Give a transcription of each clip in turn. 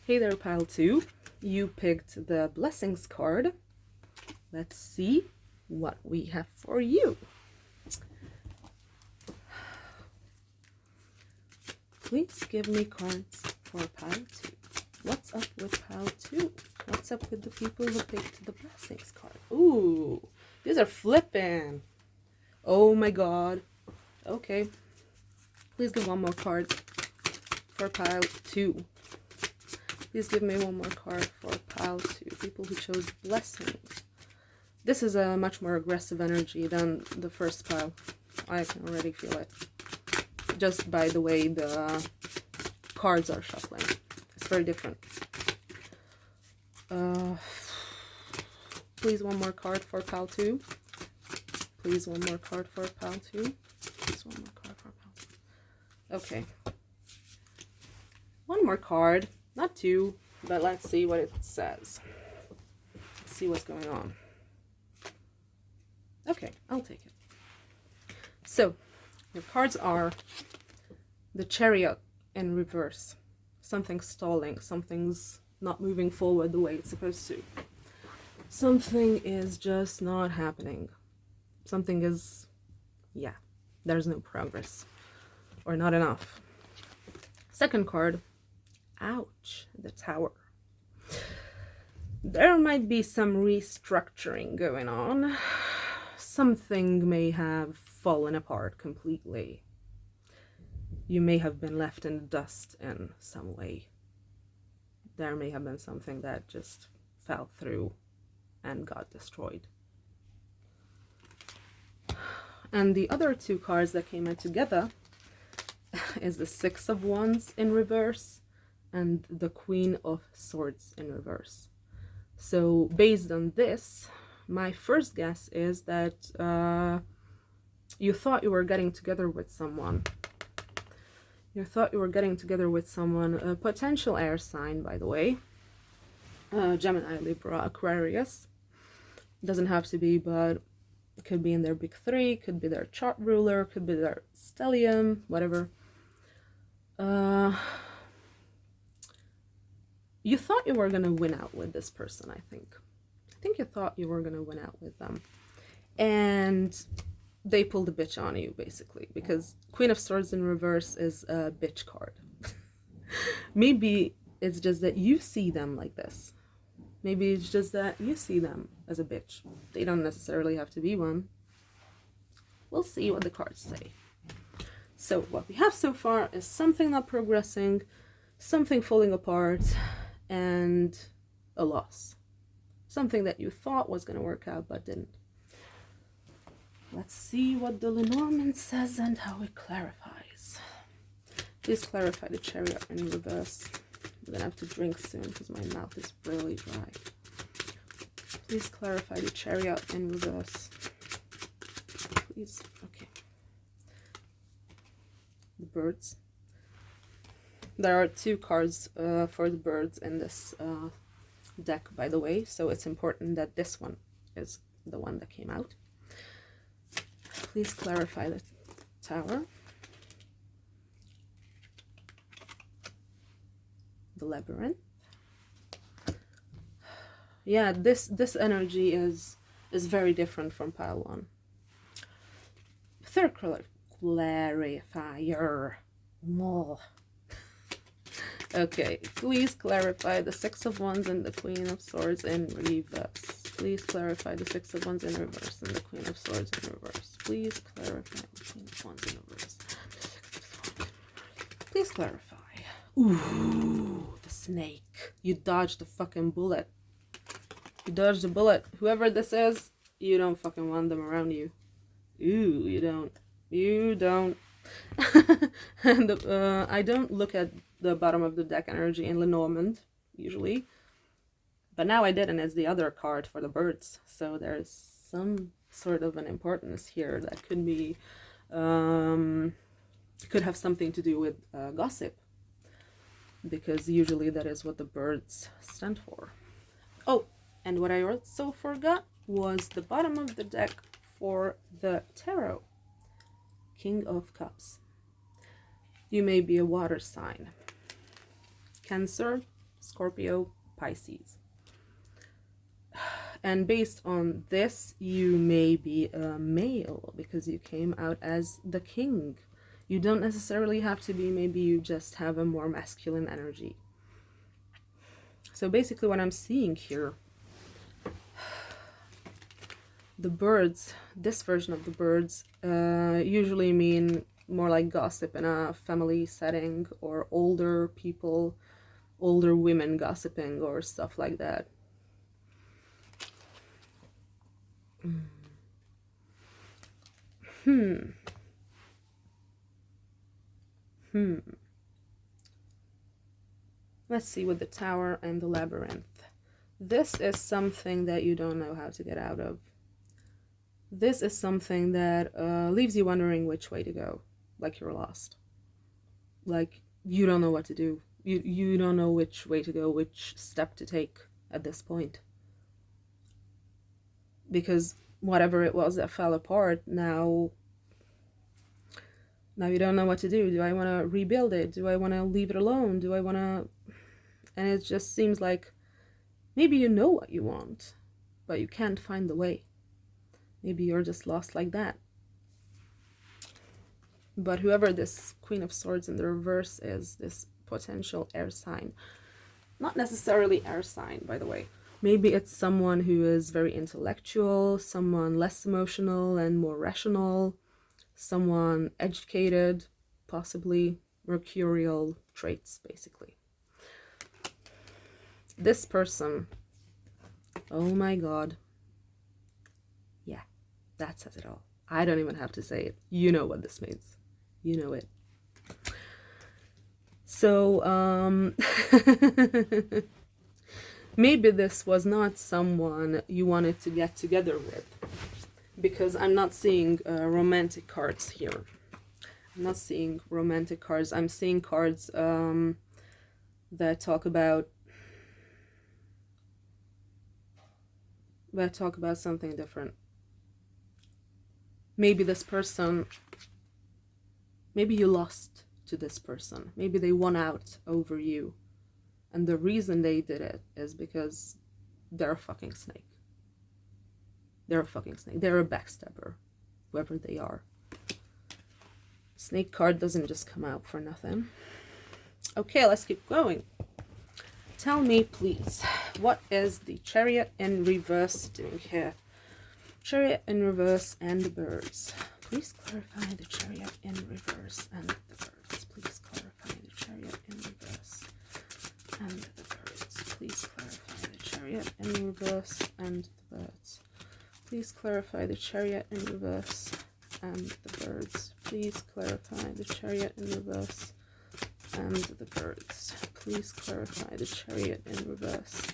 Hey there, pile 2. You picked the blessings card. Let's see what we have for you. Please give me cards for pile 2. What's up with pile 2? What's up with the people who picked the blessings card? Ooh, these are flipping. Oh my god. Okay. Please give one more card for pile 2. Please give me one more card for pile 2. People who chose blessings. This is a much more aggressive energy than the first pile. I can already feel it. Just by the way the cards are shuffling. It's very different. Please one more card for pile 2. Please one more card for pile 2. Please one more card for pile 2. Okay. One more card. Not 2, but let's see what it says. Let's see what's going on. Okay, I'll take it. So, your cards are the Chariot in reverse. Something's stalling. Something's not moving forward the way it's supposed to. Something is just not happening. Something is, yeah, there's no progress. Or not enough. Second card, ouch, the Tower. There might be some restructuring going on. Something may have fallen apart completely. You may have been left in the dust in some way. There may have been something that just fell through and got destroyed. And the other 2 cards that came in together is the Six of Wands in reverse and the Queen of Swords in reverse. So based on this, my first guess is that you thought you were getting together with someone. You thought you were getting together with someone, a potential air sign, by the way. Gemini, Libra, Aquarius. Doesn't have to be, but it could be in their big 3, could be their chart ruler, could be their stellium, whatever. You thought you were going to win out with this person, I think. I think you thought you were going to win out with them. And they pulled a bitch on you, basically, because Queen of Swords in reverse is a bitch card. Maybe it's just that you see them like this. Maybe it's just that you see them as a bitch. They don't necessarily have to be one. We'll see what the cards say. So what we have so far is something not progressing, something falling apart, and a loss. Something that you thought was going to work out but didn't. Let's see what the Lenormand says and how it clarifies. Please clarify the Chariot in reverse. I'm gonna have to drink soon because my mouth is really dry. Please clarify the Chariot in reverse. Please. Okay. The birds. There are 2 cards for the birds in this deck, by the way, so it's important that this one is the one that came out. Please clarify the Tower. The Labyrinth. Yeah, this energy is very different from pile 1. Third clarifier. More. Okay, please clarify the Six of Wands and the Queen of Swords in reverse. Please clarify the Six of Wands in reverse and the Queen of Swords in reverse. Please clarify the Queen of Wands in reverse. Please clarify. Ooh, the snake. You dodged the fucking bullet. You dodged the bullet. Whoever this is, you don't fucking want them around you. Ooh, you don't. You don't. And I don't look at the bottom of the deck energy in Lenormand, usually. But now I did, and it's the other card for the birds. So there's some sort of an importance here that could be, could have something to do with gossip. Because usually that is what the birds stand for. Oh, and what I also forgot was the bottom of the deck for the tarot. King of Cups. You may be a water sign. Cancer, Scorpio, Pisces. And based on this, you may be a male because you came out as the king. You don't necessarily have to be, maybe you just have a more masculine energy. So basically what I'm seeing here, the birds, this version of the birds, usually mean more like gossip in a family setting, or older people, older women gossiping or stuff like that. Let's see with the Tower and the Labyrinth. This is something that you don't know how to get out of. This is something that leaves you wondering which way to go, like you're lost. Like you don't know what to do. You don't know which way to go, which step to take at this point. Because whatever it was that fell apart, now you don't know what to do. Do I want to rebuild it? Do I want to leave it alone? Do I want to... And it just seems like maybe you know what you want, but you can't find the way. Maybe you're just lost like that. But whoever this Queen of Swords in the reverse is, this potential air sign, not necessarily air sign, by the way. Maybe it's someone who is very intellectual, someone less emotional and more rational, someone educated, possibly mercurial traits, basically. This person, oh my god. Yeah, that says it all. I don't even have to say it. You know what this means. You know it. So, maybe this was not someone you wanted to get together with, because I'm not seeing romantic cards here. I'm not seeing romantic cards. I'm seeing cards that talk about something different. Maybe this person, maybe you lost to this person. Maybe they won out over you. And the reason they did it is because they're a fucking snake. They're a fucking snake. They're a backstabber, whoever they are. Snake card doesn't just come out for nothing. Okay, let's keep going. Tell me, please, what is the Chariot in reverse doing here? Chariot in reverse and the birds. Please clarify the Chariot in reverse and the birds. Please clarify the Chariot in reverse and the birds. Please clarify the Chariot in reverse and the birds. Please clarify the Chariot in reverse and the birds. Please clarify the Chariot in reverse and the birds. Please clarify the Chariot in reverse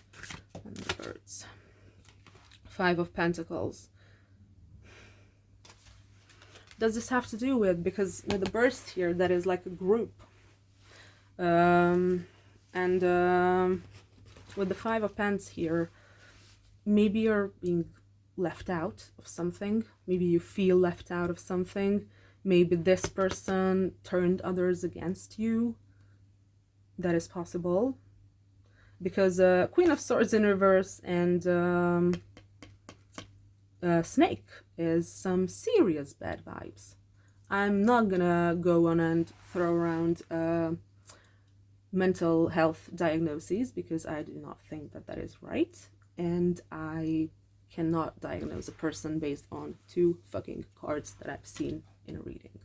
and the birds. Five of Pentacles. Does this have to do with, because with the birds here, that is like a group. With the Five of Pentacles here, maybe you're being left out of something. Maybe you feel left out of something. Maybe this person turned others against you. That is possible. Because Queen of Swords in reverse and Snake is some serious bad vibes. I'm not gonna go on and throw around mental health diagnoses, because I do not think that that is right, and I cannot diagnose a person based on 2 fucking cards that I've seen in a reading.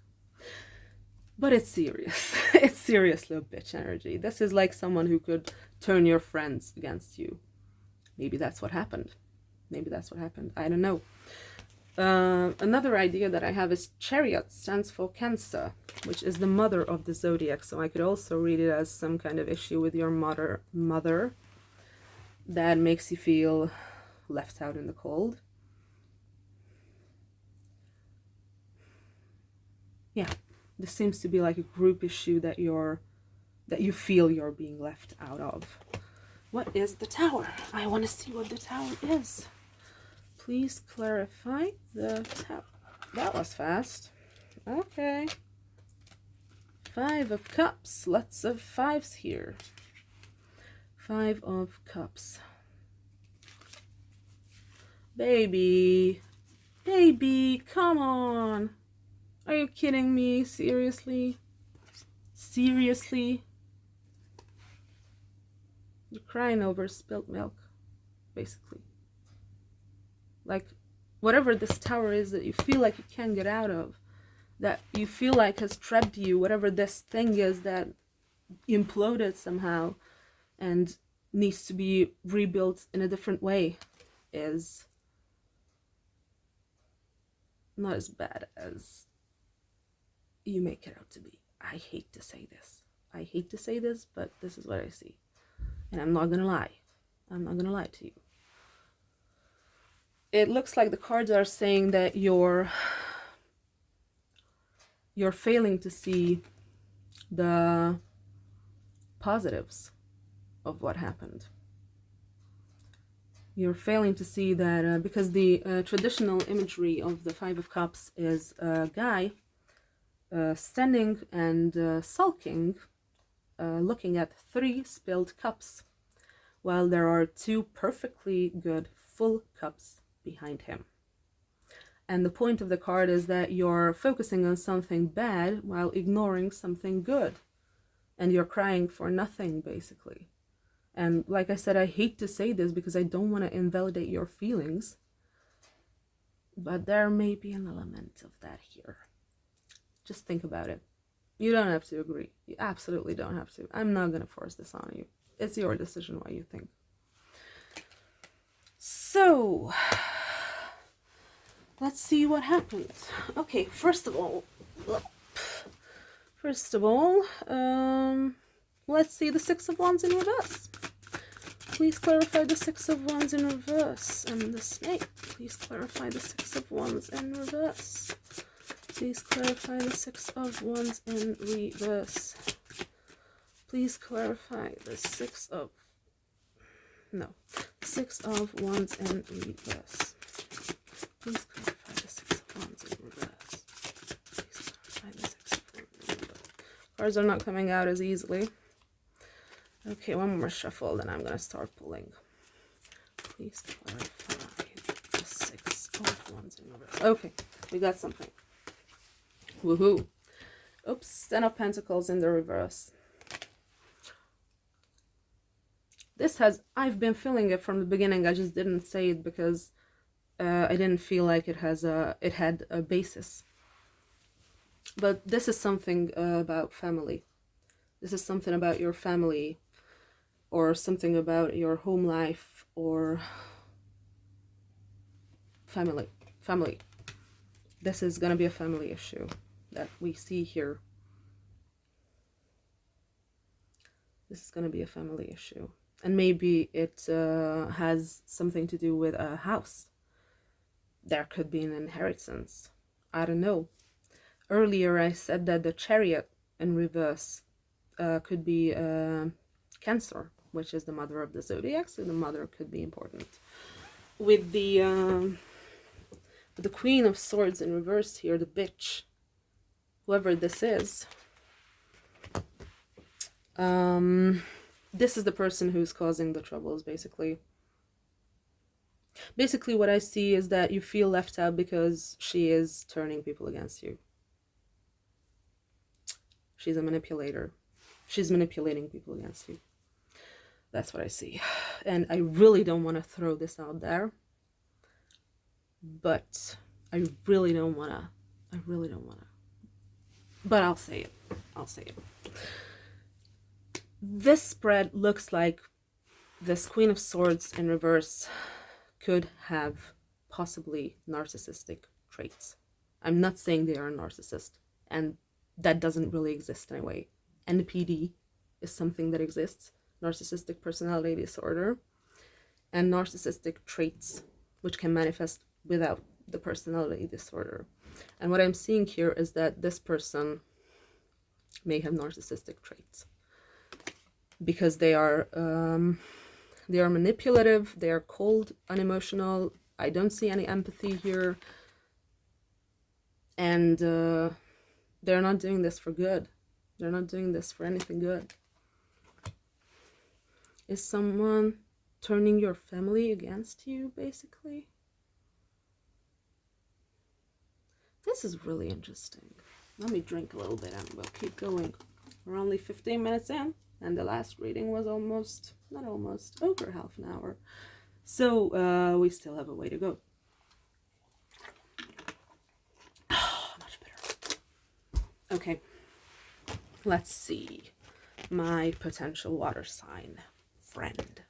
But it's serious. It's seriously a bitch energy. This is like someone who could turn your friends against you. Maybe that's what happened. Maybe that's what happened. I don't know. Another idea that I have is Chariot stands for Cancer, which is the mother of the zodiac. So I could also read it as some kind of issue with your mother that makes you feel left out in the cold. Yeah, this seems to be like a group issue that you feel you're being left out of. What is the Tower? I want to see what the Tower is. Please clarify the Tower. That was fast. Okay. 5 of Cups. Lots of 5s here. Five of Cups. Baby, come on. Are you kidding me? Seriously? Seriously? You're crying over spilt milk, basically. Like, whatever this tower is that you feel like you can't get out of, that you feel like has trapped you, whatever this thing is that imploded somehow and needs to be rebuilt in a different way, is not as bad as you make it out to be. I hate to say this. I hate to say this, but this is what I see. And I'm not gonna lie. I'm not gonna lie to you. It looks like the cards are saying that you're failing to see the positives of what happened. You're failing to see that because the traditional imagery of the Five of Cups is a guy standing and sulking, looking at 3 spilled cups, while there are 2 perfectly good full cups behind him. And the point of the card is that you're focusing on something bad while ignoring something good. And you're crying for nothing, basically. And like I said, I hate to say this because I don't want to invalidate your feelings. But there may be an element of that here. Just think about it. You don't have to agree. You absolutely don't have to. I'm not going to force this on you. It's your decision what you think. So, let's see what happens. Okay, first of all, let's see the Six of Wands in reverse. Please clarify the Six of Wands in reverse. And the Snake, please clarify the Six of Wands in reverse. Please clarify the Six of Wands in reverse. Please clarify the Six of Wands in reverse. Please clarify the Six of Wands in reverse. Please clarify the Six of Wands in reverse. Cards are not coming out as easily. Okay, one more shuffle, then I'm gonna start pulling. Please clarify the Six of Wands in reverse. Okay, we got something. Woohoo! Oops, Ten of Pentacles in the reverse. I've been feeling it from the beginning. I just didn't say it because I didn't feel like it had a basis. But this is something about family. This is something about your family, or something about your home life, or family. This is gonna be a family issue that we see here. This is gonna be a family issue. And maybe it has something to do with a house. There could be an inheritance. I don't know. Earlier I said that the Chariot in reverse could be Cancer, which is the mother of the zodiac, so the mother could be important. With the Queen of Swords in reverse here, the bitch, whoever this is, this is the person who's causing the troubles, basically. Basically, what I see is that you feel left out because she is turning people against you. She's a manipulator. She's manipulating people against you. That's what I see. And I really don't want to throw this out there. But I really don't want to. But I'll say it. This spread looks like this Queen of Swords in reverse could have possibly narcissistic traits. I'm not saying they are a narcissist, and that doesn't really exist anyway. NPD is something that exists, narcissistic personality disorder, and narcissistic traits, which can manifest without the personality disorder. And what I'm seeing here is that this person may have narcissistic traits because they are manipulative, they are cold, unemotional. I don't see any empathy here, and they're not doing this for good. They're not doing this for anything good. Is someone turning your family against you, basically? This is really interesting. Let me drink a little bit and we'll keep going. We're only 15 minutes in, and the last reading was over half an hour. So we still have a way to go. Much better. Okay, let's see. My potential water sign friend.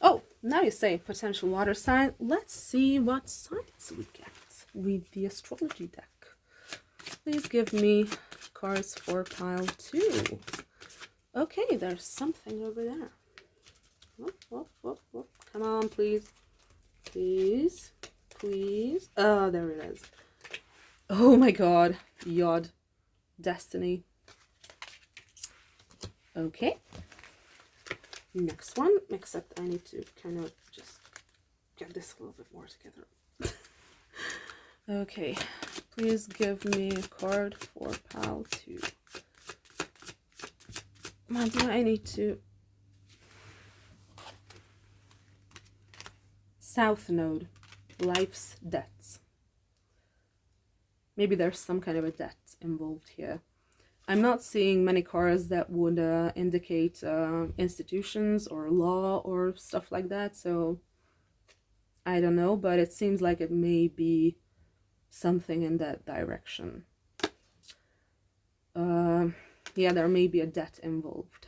Oh, now you say potential water sign. Let's see what signs we get with the astrology deck. Please give me cards for pile 2. Okay, there's something over there. Whoop, whoop, whoop, whoop. Come on, please. Please. Please. Oh, there it is. Oh my god. Yod. Destiny. Okay. Next one. Except I need to kind of just get this a little bit more together. Okay. Please give me a card for pile 2. Maybe I need to... South Node. Life's debts. Maybe there's some kind of a debt involved here. I'm not seeing many cards that would indicate institutions or law or stuff like that, so I don't know, but it seems like it may be something in that direction. Yeah, there may be a debt involved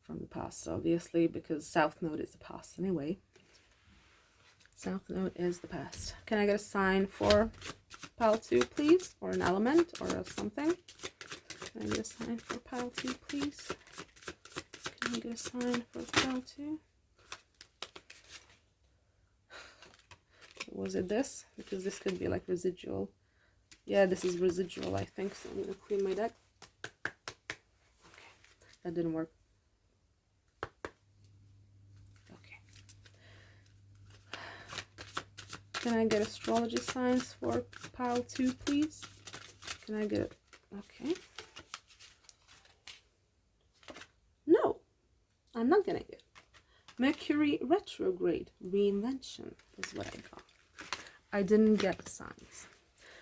from the past, obviously, because South Node is the past anyway. South Node is the past. Can I get a sign for pile 2, please? Or an element or something? Can I get a sign for pile 2, please? Can I get a sign for pile 2? Was it this? Because this could be like residual. Yeah, this is residual, I think. So I'm going to clean my deck. Okay, that didn't work. Okay. Can I get astrology signs for pile 2, please? Can I get it? Okay. No, I'm not getting it. Mercury retrograde reinvention is what I got. I didn't get the signs.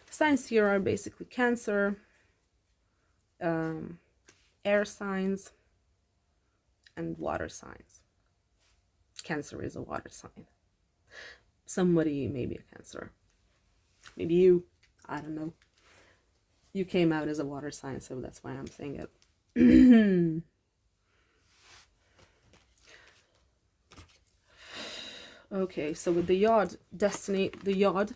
The signs here are basically Cancer, air signs, and water signs. Cancer is a water sign. Somebody may be a Cancer. Maybe you. I don't know. You came out as a water sign, so that's why I'm saying it. Okay, so with the Yod destiny, the Yod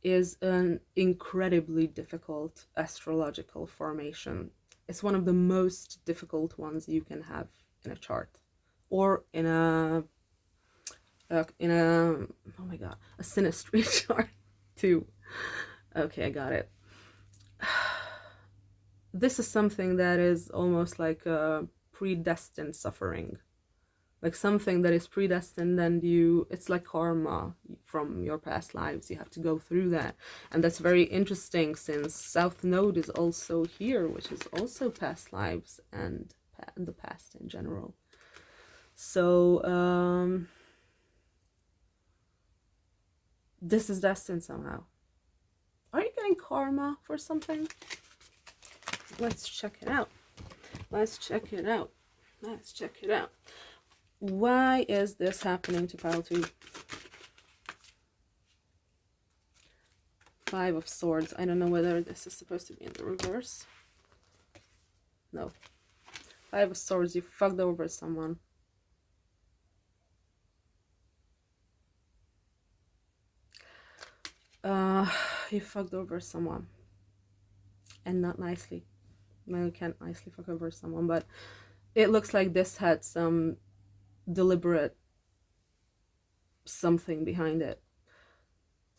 is an incredibly difficult astrological formation. It's one of the most difficult ones you can have in a chart, or in a oh my god, a synastry chart too. Okay, I got it. This is something that is almost like a predestined suffering. Like something that is predestined, and it's like karma from your past lives. You have to go through that. And that's very interesting since South Node is also here, which is also past lives and the past in general. So, this is destined somehow. Are you getting karma for something? Let's check it out. Let's check it out. Let's check it out. Why is this happening to pile 2? 5 of Swords. I don't know whether this is supposed to be in the reverse. No. 5 of Swords. You fucked over someone. You fucked over someone. And not nicely. Well, you can't nicely fuck over someone, but it looks like this had some deliberate something behind it.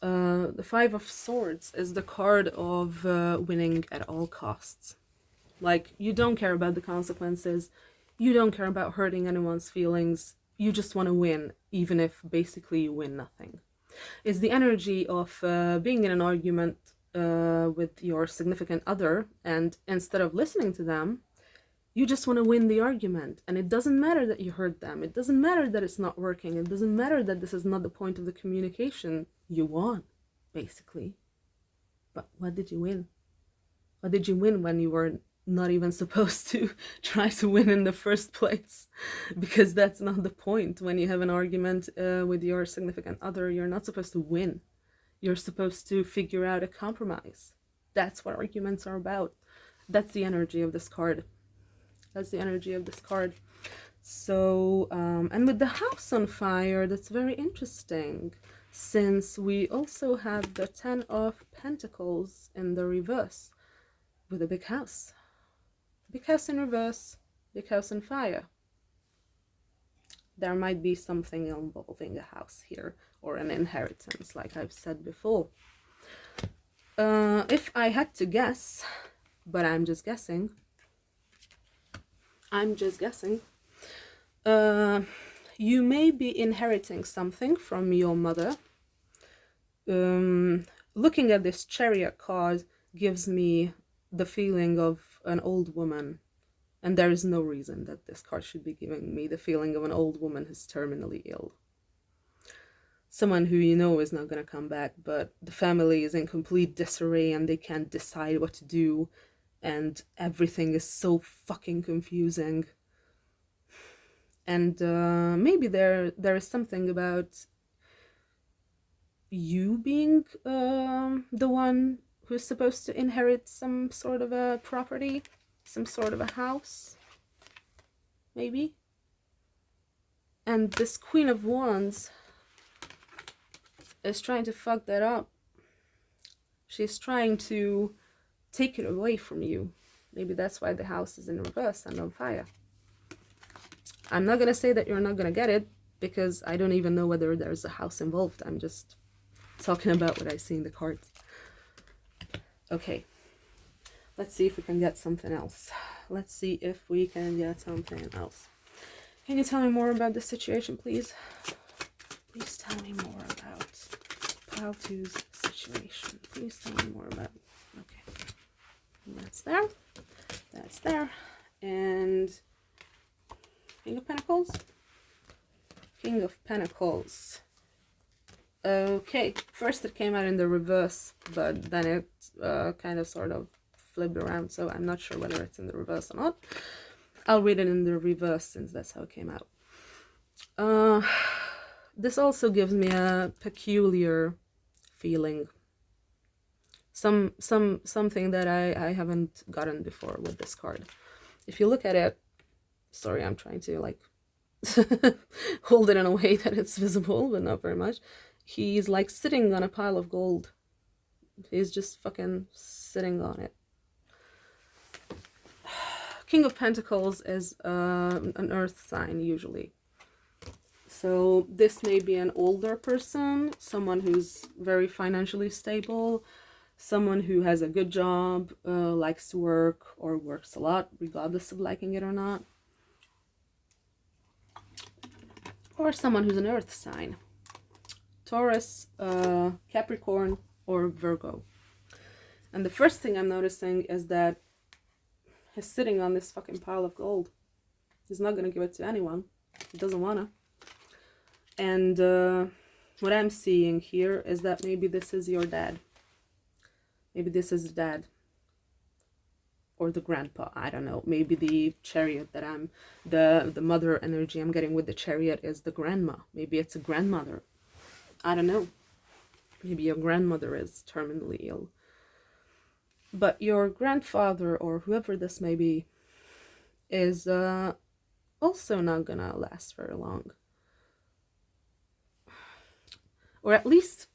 The 5 of Swords is the card of winning at all costs. Like, you don't care about the consequences. You don't care about hurting anyone's feelings. You just want to win, even if basically you win nothing. It's the energy of being in an argument with your significant other, and instead of listening to them, You just want to win the argument. And it doesn't matter that you hurt them. It doesn't matter that it's not working. It doesn't matter that this is not the point of the communication. You won, basically. But what did you win? What did you win when you were not even supposed to try to win in the first place? Because that's not the point. When you have an argument with your significant other, you're not supposed to win. You're supposed to figure out a compromise. That's what arguments are about. That's the energy of this card. That's the energy of this card. So, and with the house on fire, that's very interesting, since we also have the Ten of Pentacles in the reverse with a big house. Big house in reverse, big house on fire. There might be something involving a house here, or an inheritance, like I've said before. If I had to guess, but I'm just guessing, you may be inheriting something from your mother. Looking at this Chariot card gives me the feeling of an old woman, and there is no reason that this card should be giving me the feeling of an old woman who's terminally ill. Someone who you know is not going to come back, but the family is in complete disarray and they can't decide what to do, and everything is so fucking confusing. And maybe there is something about you being the one who's supposed to inherit some sort of a property, some sort of a house, maybe. And this Queen of Wands is trying to fuck that up. She's trying to take it away from you. Maybe that's why the house is in reverse and on fire. I'm not gonna say that you're not gonna get it, because I don't even know whether there's a house involved. I'm just talking about what I see in the cards. Okay, let's see if we can get something else. Let's see if we can get something else. Can you tell me more about the situation, please? Please tell me more about Pile 2's situation. Please tell me more about it. Okay, that's there. That's there. And King of Pentacles. King of Pentacles. Okay, first it came out in the reverse, but then it kind of sort of flipped around, so I'm not sure whether it's in the reverse or not. I'll read it in the reverse since that's how it came out. This also gives me a peculiar feeling. Something that I haven't gotten before with this card. If you look at it, sorry, I'm trying to like hold it in a way that it's visible, but not very much. He's like sitting on a pile of gold. He's just fucking sitting on it. King of Pentacles is an earth sign usually. So this may be an older person, someone who's very financially stable, someone who has a good job, likes to work or works a lot, regardless of liking it or not. Or someone who's an earth sign. Taurus, Capricorn, or Virgo. And the first thing I'm noticing is that he's sitting on this fucking pile of gold. He's not going to give it to anyone. He doesn't want to. And what I'm seeing here is that maybe this is your dad. Maybe this is the dad. Or the grandpa. I don't know. Maybe the Chariot that I'm... The mother energy I'm getting with the Chariot is the grandma. Maybe it's a grandmother. I don't know. Maybe your grandmother is terminally ill. But your grandfather, or whoever this may be, is also not gonna last very long. Or at least,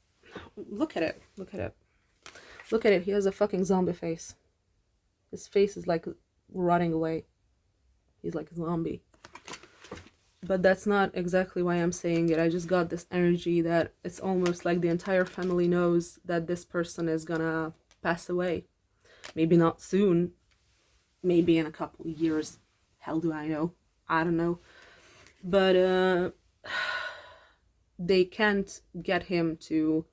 look at it. Look at it. Look at it. He has a fucking zombie face. His face is like rotting away. He's like a zombie. But that's not exactly why I'm saying it. I just got this energy that it's almost like the entire family knows that this person is gonna pass away. Maybe not soon. Maybe in a couple of years. Hell do I know. I don't know. But they can't get him to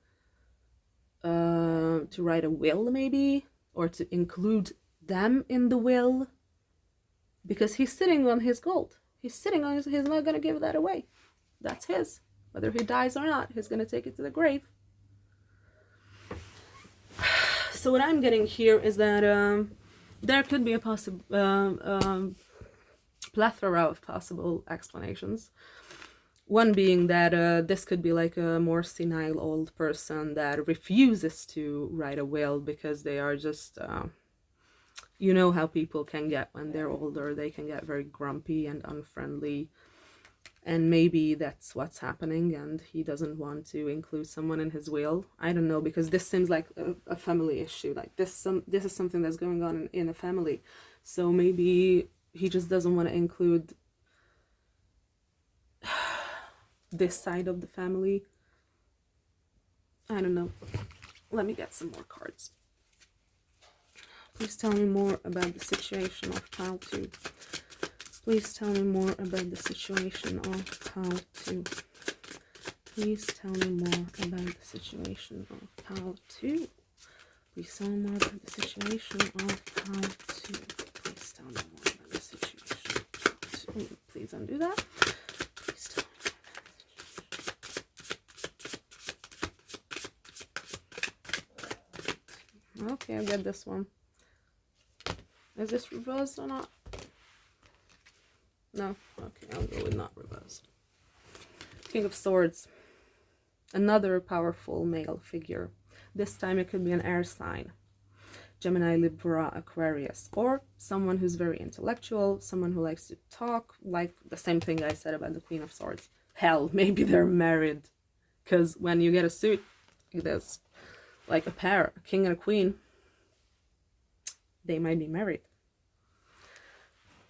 write a will, maybe, or to include them in the will. because he's sitting on his gold. He's sitting on his, he's not going to give that away. That's his. Whether he dies or not, he's going to take it to the grave. So what I'm getting here is that there could be a possible plethora of possible explanations. One being that this could be like a more senile old person that refuses to write a will because they are just, you know how people can get when they're older. They can get very grumpy and unfriendly. And maybe that's what's happening, and he doesn't want to include someone in his will. I don't know, because this seems like a family issue. Like this is something that's going on in a family. So maybe he just doesn't want to include this side of the family. I don't know. Let me get some more cards. Please tell me more about the situation of pile 2. Please tell me more about the situation of pile 2. Please tell me more about the situation of pile 2. Please tell me more about the situation of pile 2. Please tell me more about the situation of pile 2. Please undo that. Please tell me more. Okay, I'll get this one. Is this reversed or not? No? Okay, I'll go with not reversed. King of Swords. Another powerful male figure. This time it could be an air sign. Gemini, Libra, Aquarius. Or someone who's very intellectual, someone who likes to talk, like the same thing I said about the Queen of Swords. Hell, maybe they're married. Because when you get a suit like this, like a pair, a king and a queen, they might be married.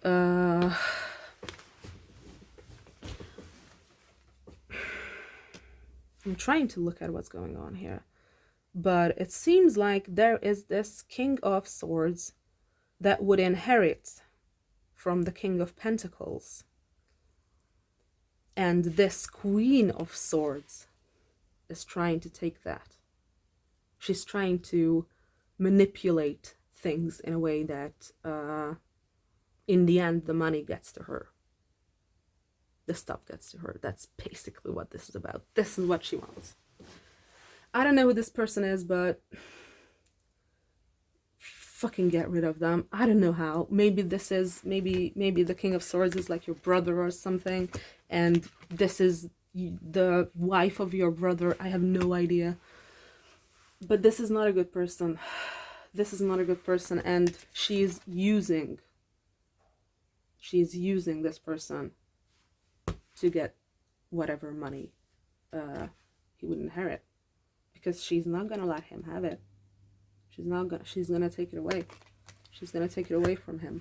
I'm trying to look at what's going on here, but it seems like there is this King of Swords that would inherit from the King of Pentacles, and this Queen of Swords is trying to take that. She's trying to manipulate things in a way that in the end the money gets to her. The stuff gets to her. That's basically what this is about. This is what she wants. I don't know who this person is, but fucking get rid of them. I don't know how. Maybe this is, maybe the King of Swords is like your brother or something, and this is the wife of your brother. I have no idea. But this is not a good person. This is not a good person, and she's using this person to get whatever money he would inherit, because she's not gonna let him have it. She's gonna take it away. She's gonna take it away from him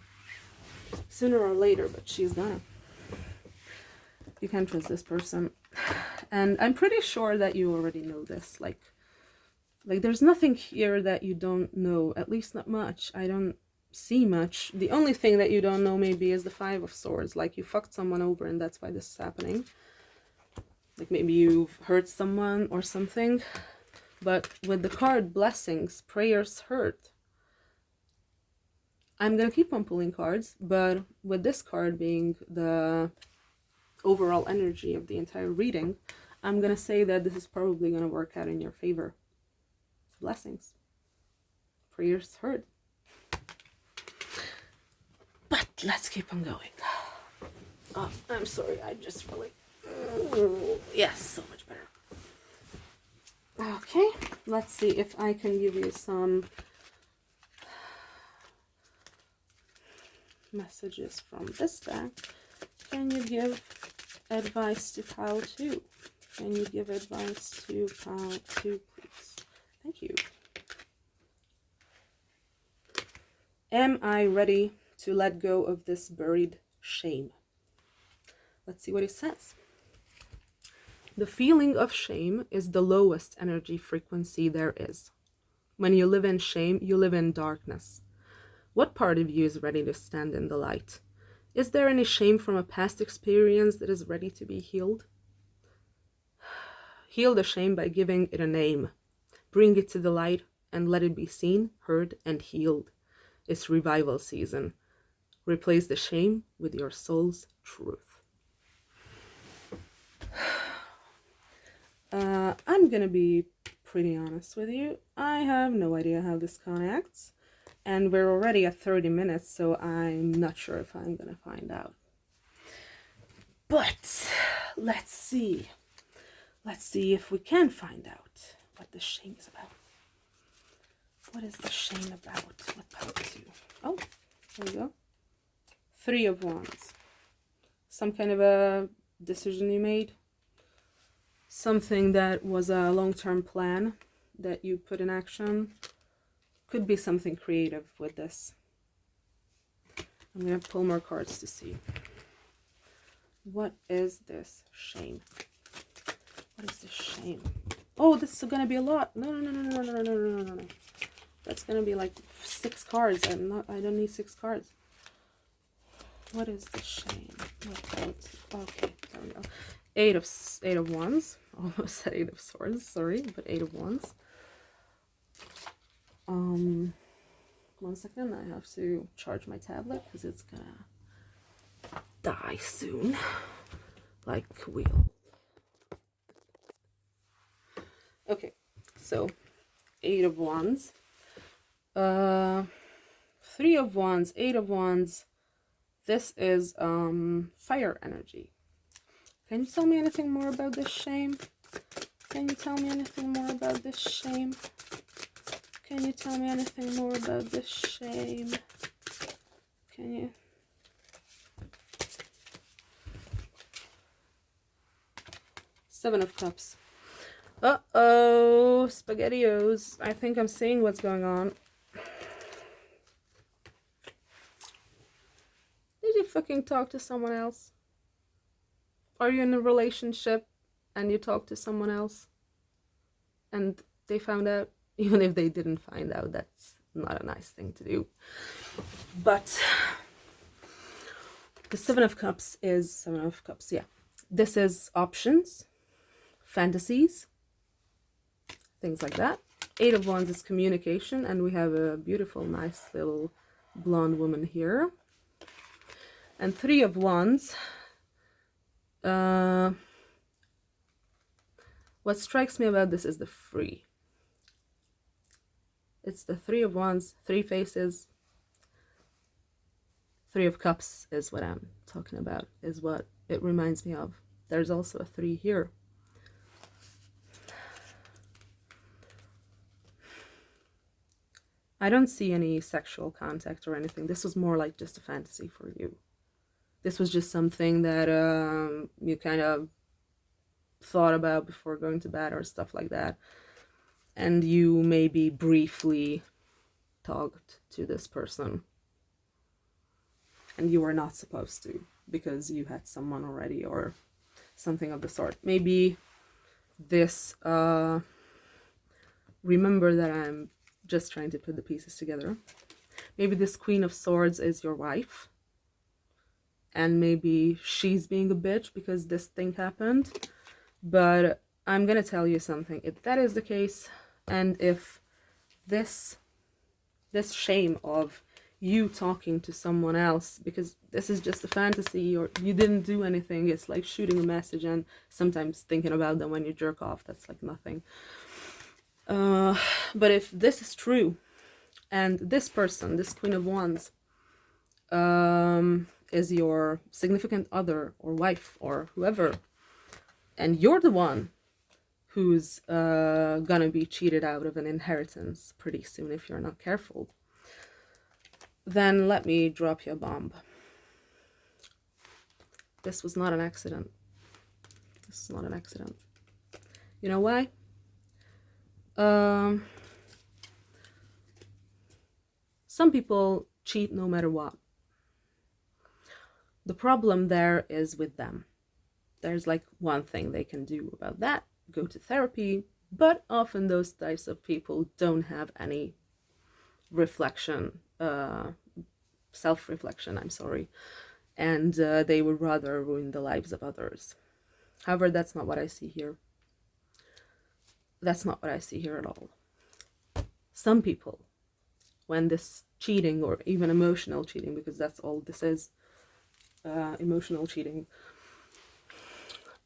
sooner or later, but she's gonna. You can't trust this person, and I'm pretty sure that you already know this. Like there's nothing here that you don't know, at least not much. I don't see much. The only thing that you don't know maybe is the Five of Swords. Like you fucked someone over and that's why this is happening. Like maybe you've hurt someone or something. But with the card Blessings, Prayers Hurt, I'm gonna keep on pulling cards, but with this card being the overall energy of the entire reading, I'm gonna say that this is probably gonna work out in your favor. Blessings, Prayers Hurt. But let's keep on going. Oh, I'm sorry, I just really... Yes, so much better. Okay, let's see if I can give you some messages from this deck. Can you give advice to pile 2? Can you give advice to pile 2, please? Thank you. Am I ready to let go of this buried shame? Let's see what it says. The feeling of shame is the lowest energy frequency there is. When you live in shame, you live in darkness. What part of you is ready to stand in the light? Is there any shame from a past experience that is ready to be healed? Heal the shame by giving it a name. Bring it to the light and let it be seen, heard, and healed. It's revival season. Replace the shame with your soul's truth. I'm gonna be pretty honest with you. I have no idea how this connects, and we're already at 30 minutes, so I'm not sure if I'm gonna find out. But let's see. Let's see if we can find out what the shame is about. What is the shame about with Power 2? Oh, there we go. 3 of Wands. Some kind of a decision you made. Something that was a long-term plan that you put in action. Could be something creative with this. I'm going to pull more cards to see. What is this shame? What is this shame? Oh, this is going to be a lot. No. That's going to be like 6 cards. I don't need 6 cards. What is the shame? Okay, there we go. 8 of Wands. Almost said 8 of Swords, sorry, but 8 of Wands. 1 second, I have to charge my tablet because it's gonna die soon. Like we all. Okay, so 8 of Wands. 3 of Wands, 8 of Wands. This is fire energy. Can you tell me anything more about this shame? Can you tell me anything more about this shame? Can you tell me anything more about this shame? Can you? Seven of Cups. Uh-oh, SpaghettiOs. I think I'm seeing what's going on. Did you fucking talk to someone else? Are you in a relationship and you talk to someone else and they found out? Even if they didn't find out, that's not a nice thing to do. But the Seven of Cups, yeah. This is options, fantasies, things like that. 8 of Wands is communication, and we have a beautiful, nice little blonde woman here. And 3 of Wands, what strikes me about this is the free. It's the 3 of Wands, 3 faces. 3 of Cups is what I'm talking about, is what it reminds me of. There's also a 3 here. I don't see any sexual contact or anything. This was more like just a fantasy for you. This was just something that you kind of thought about before going to bed or stuff like that. And you maybe briefly talked to this person. And you were not supposed to because you had someone already or something of the sort. Maybe this, remember that I'm just trying to put the pieces together. Maybe this Queen of Swords is your wife. And maybe she's being a bitch because this thing happened. But I'm gonna tell you something. If that is the case, and if this shame of you talking to someone else, because this is just a fantasy or you didn't do anything, it's like shooting a message and sometimes thinking about them when you jerk off, that's like nothing. But if this is true, and this person, this Queen of Wands, is your significant other or wife or whoever, and you're the one who's gonna be cheated out of an inheritance pretty soon if you're not careful, then let me drop you a bomb. This was not an accident. This is not an accident. You know why? Some people cheat no matter what. The problem there is with them. There's like one thing they can do about that, go to therapy, but often those types of people don't have any reflection, self-reflection, I'm sorry, and they would rather ruin the lives of others. However, that's not what I see here. That's not what I see here at all. Some people when this cheating, or even emotional cheating, because that's all this is, emotional cheating,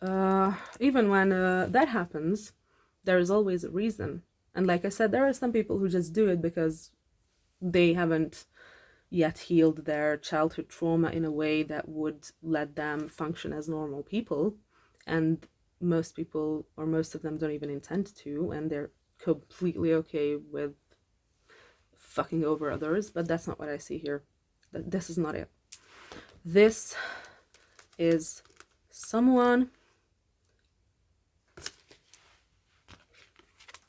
even when that happens, there is always a reason. And like I said, there are some people who just do it because they haven't yet healed their childhood trauma in a way that would let them function as normal people. And most people, or most of them, don't even intend to, and they're completely okay with fucking over others. But that's not what I see here. This is not it. This is someone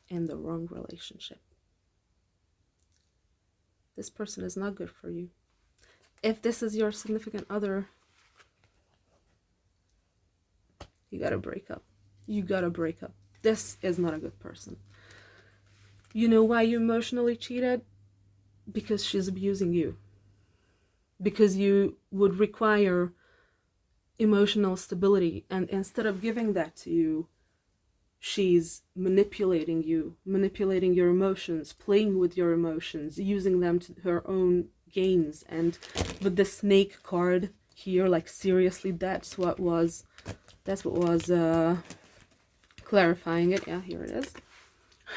in the wrong relationship. This person is not good for you. If this is your significant other, you gotta break up. You gotta break up. This is not a good person. You know why you emotionally cheated? Because she's abusing you. Because you would require emotional stability, and instead of giving that to you, she's manipulating you, manipulating your emotions, playing with your emotions, using them to her own gains. And with the snake card here, like seriously, that's what was clarifying it. Yeah, here it is.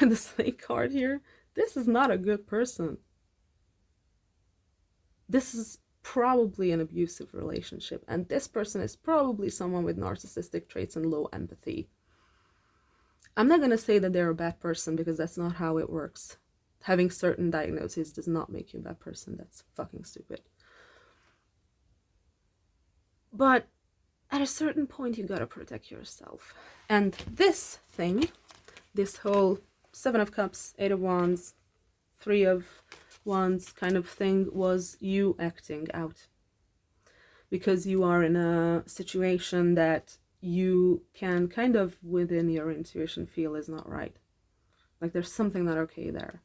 The snake card here. This is not a good person. This is probably an abusive relationship, and this person is probably someone with narcissistic traits and low empathy. I'm not going to say that they're a bad person, because that's not how it works. Having certain diagnoses does not make you a bad person. That's fucking stupid. But at a certain point, you gotta protect yourself. And this thing, this whole 7 of Cups, 8 of Wands, 3 of Wands kind of thing, was you acting out. Because you are in a situation that you can kind of, within your intuition, feel is not right. Like there's something not okay there.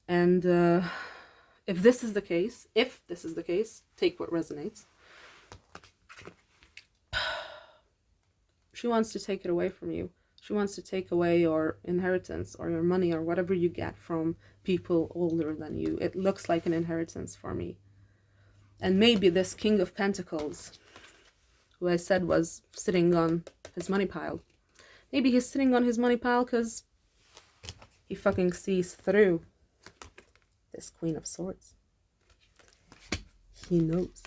And if this is the case, take what resonates. She wants to take it away from you. She wants to take away your inheritance or your money or whatever you get from people older than you. It looks like an inheritance for me. And maybe this King of Pentacles, who I said was sitting on his money pile, maybe he's sitting on his money pile because he fucking sees through this Queen of Swords. He knows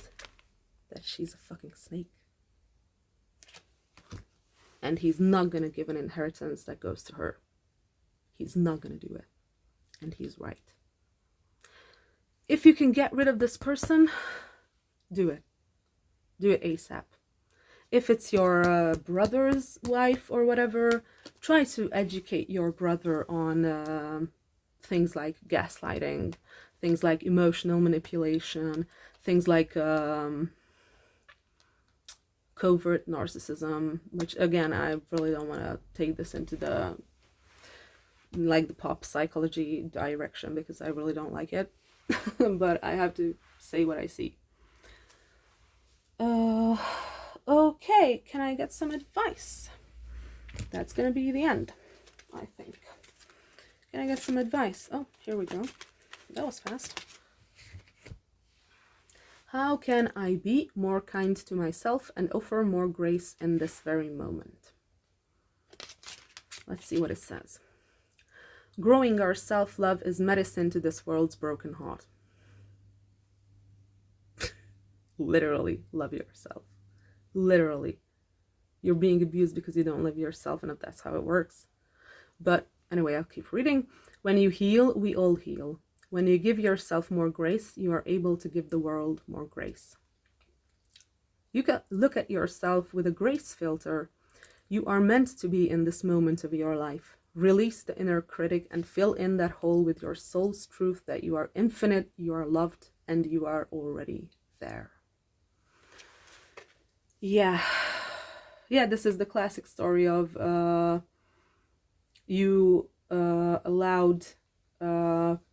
that she's a fucking snake. And he's not going to give an inheritance that goes to her. He's not going to do it. And he's right. If you can get rid of this person, do it. Do it ASAP. If it's your brother's wife or whatever, try to educate your brother on things like gaslighting, things like emotional manipulation, things like covert narcissism, which again, I really don't want to take this into the pop psychology direction, because I really don't like it. But I have to say what I see. Okay, can I get some advice? That's gonna be the end, I think. Can I get some advice? Oh, here we go. That was fast. How can I be more kind to myself and offer more grace in this very moment? Let's see what it says. Growing our self-love is medicine to this world's broken heart. Literally, love yourself. Literally. You're being abused because you don't love yourself, and if that's how it works. But anyway, I'll keep reading. When you heal, we all heal. When you give yourself more grace, you are able to give the world more grace. You can look at yourself with a grace filter. You are meant to be in this moment of your life. Release the inner critic and fill in that hole with your soul's truth that you are infinite, you are loved, and you are already there. Yeah, this is the classic story of you allowed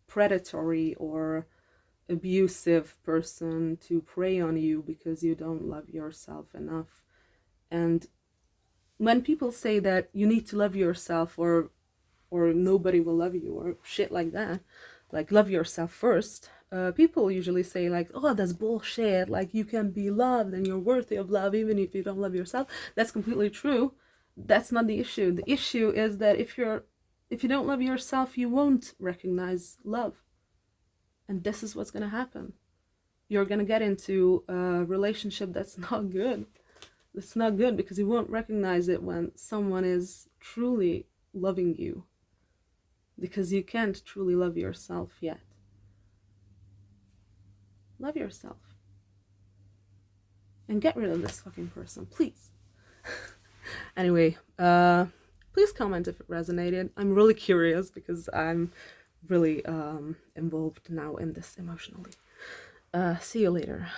predatory or abusive person to prey on you because you don't love yourself enough. And when people say that you need to love yourself or nobody will love you or shit like that, like love yourself first, people usually say like, oh, that's bullshit, like you can be loved and you're worthy of love even if you don't love yourself. That's completely true. That's not the issue. The issue is that if you don't love yourself, you won't recognize love, and this is what's going to happen. You're going to get into a relationship that's not good. It's not good because you won't recognize it when someone is truly loving you, because you can't truly love yourself yet. Love yourself and get rid of this fucking person, please. Anyway, please comment if it resonated. I'm really curious because I'm really involved now in this emotionally. See you later.